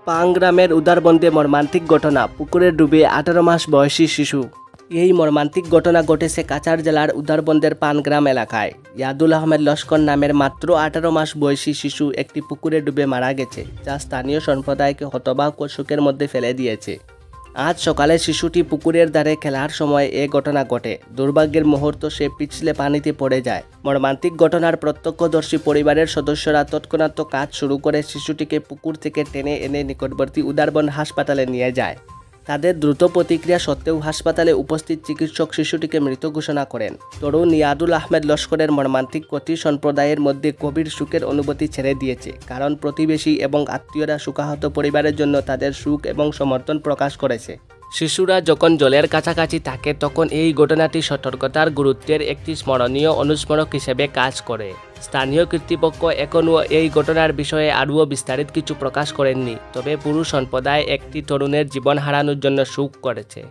পাং গ্রামের উদারবন্দে মর্মান্তিক ঘটনা, পুকুরে ডুবে 18 মাস বয়সী শিশু। এই মর্মান্তিক ঘটনা ঘটেছে কাছাড় জেলার উদারবন্দের পানগ্রাম এলাকায়। ইয়াদুল আহমেদ লস্কর নামের মাত্র 18 মাস বয়সী শিশু একটি পুকুরে ডুবে মারা গেছে, যা স্থানীয় সম্প্রদায়কে হতবাক ও শোকের মধ্যে ফেলে দিয়েছে। আজ সকালে শিশুটি পুকুরের ধারে খেলার সময় এ ঘটনা ঘটে। দুর্ভাগ্যের মুহূর্ত সে পিছলে পানিতে পড়ে যায়। মর্মান্তিক ঘটনার প্রত্যক্ষদর্শী পরিবারের সদস্যরা তৎক্ষণাৎ কাজ শুরু করে শিশুটিকে পুকুর থেকে টেনে এনে নিকটবর্তী উদারবন হাসপাতালে নিয়ে যায়। তাদের দ্রুত প্রতিক্রিয়া সত্ত্বেও হাসপাতালে উপস্থিত চিকিৎসক শিশুটিকে মৃত ঘোষণা করেন। তরুণ ইয়াদুল আহমেদ লস্করের মর্মান্তিক ক্ষতি সম্প্রদায়ের মধ্যে গভীর শোকের অনুভূতি ছেড়ে দিয়েছে, কারণ প্রতিবেশী এবং আত্মীয়রা শোকাহত পরিবারের জন্য তাদের সুখ এবং সমর্থন প্রকাশ করেছে। শিশুরা যখন জলের কাছাকাছি থাকে তখন এই ঘটনাটি সতর্কতার গুরুত্বের একটি স্মরণীয় অনুস্মারক হিসেবে কাজ করে। স্থানীয় কর্তৃপক্ষ এখনও এই ঘটনার বিষয়ে আরও বিস্তারিত কিছু প্রকাশ করেননি, তবে পুরো সম্প্রদায় একটি তরুণের জীবন হারানোর জন্য শোক করেছে।